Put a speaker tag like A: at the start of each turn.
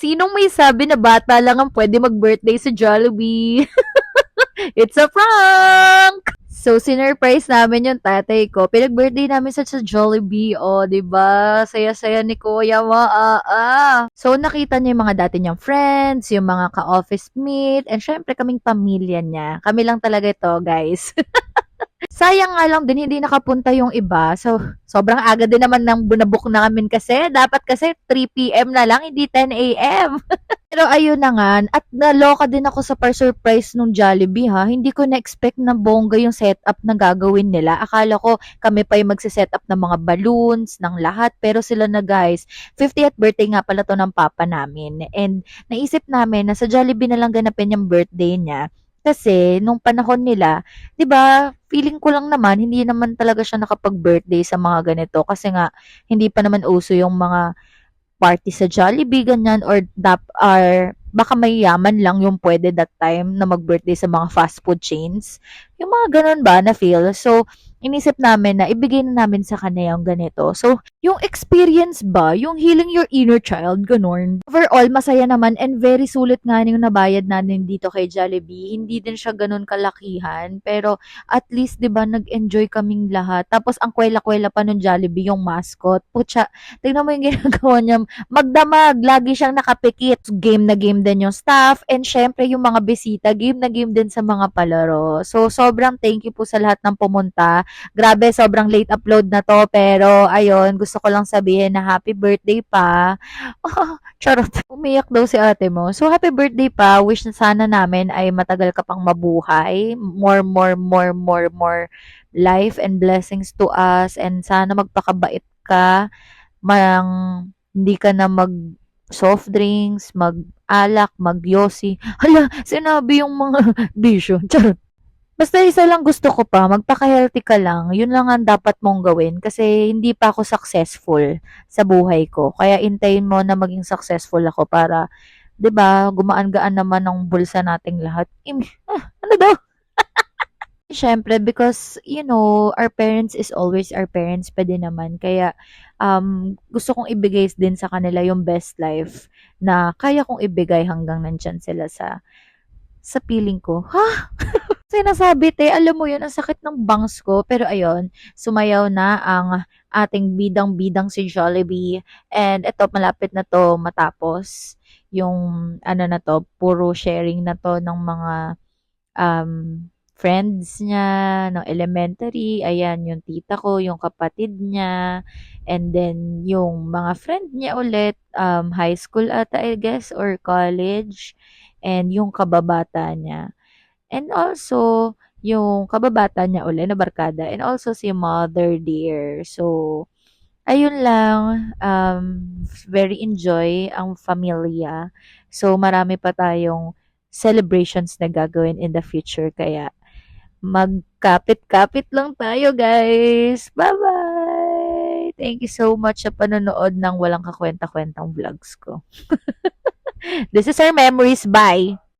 A: Sinong may sabi na bata lang ang pwede mag-birthday sa Jollibee? It's a prank! So, sinurprise namin yung tatay ko. Pinag-birthday namin sa Jollibee. O, ba diba? Saya-saya ni Kuya So, nakita niya yung mga dati niyang friends, yung mga ka-office mate, and syempre kaming pamilya niya. Kami lang talaga ito, guys. Sayang nga lang din hindi nakapunta yung iba. So, sobrang aga din naman ng bunabook namin kasi. Dapat kasi 3 PM na lang, hindi 10 AM. Pero ayun na nga, at naloka din ako sa pa-surprise nung Jollibee ha. Hindi ko na-expect na bongga yung setup na gagawin nila. Akala ko kami pa yung magse-setup ng mga balloons, ng lahat. Pero sila na guys, 50th birthday nga pala to ng papa namin. And naisip namin na sa Jollibee na lang ganapin yung birthday niya. Kasi nung panahon nila, 'di ba, feeling ko lang naman hindi naman talaga siya nakapag-birthday sa mga ganito kasi nga hindi pa naman uso yung mga party sa Jollibee, ganyan, or baka mayayaman lang yung pwede that time na mag-birthday sa mga fast food chains. Yung mga ganun ba na feel. So, inisip namin na ibigay na namin sa kanya yung ganito. So, yung experience ba, yung healing your inner child, ganun. Overall, masaya naman and very sulit nga yung nabayad natin dito kay Jollibee. Hindi din siya ganun kalakihan, pero at least, di ba, nag-enjoy kaming lahat. Tapos, ang kwela-kwela pa ng Jollibee, yung mascot. Putya, tignan mo yung ginagawa niya, magdamag, lagi siyang nakapikit. Game na game din yung staff, and syempre yung mga bisita, game na game din sa mga palaro. So, sobrang thank you po sa lahat ng pumunta. Grabe, sobrang late upload na to, pero ayun, gusto ko lang sabihin na happy birthday pa. Charot. Umiyak daw si ate mo. So, happy birthday pa. Wish na sana namin ay matagal ka pang mabuhay. More life and blessings to us, and sana magpakabait ka, hindi ka na mag soft drinks, mag-alak, mag-yosi. Hala, sinabi yung mga bisyo. Charot. Basta isa lang gusto ko pa, magpaka-healthy ka lang. Yun lang ang dapat mong gawin kasi hindi pa ako successful sa buhay ko. Kaya intayin mo na maging successful ako para, 'di ba, gumaan-gaan naman ang bulsa nating lahat. Ano daw? Siyempre because, our parents is always our parents pa din naman. Kaya, gusto kong ibigay din sa kanila yung best life na kaya kong ibigay hanggang nandyan sila sa piling ko. Ha? Sinasabi te, alam mo yun, ang sakit ng bangs ko. Pero ayun, sumayaw na ang ating bidang-bidang si Jollibee. And eto, malapit na to matapos. Yung, ano na to, puro sharing na to ng mga um, friends niya ng elementary, ayan, yung tita ko, yung kapatid niya, and then yung mga friend niya ulit, high school ata, I guess, or college, and yung kababata niya. And also, yung kababata niya ulit na barkada, and also si mother dear. So, ayun lang, very enjoy ang familia. So, marami pa tayong celebrations na gagawin in the future. Kaya, magkapit-kapit lang tayo, guys. Bye-bye! Thank you so much sa panonood ng walang kakwenta-kwentang vlogs ko. This is our memories. Bye!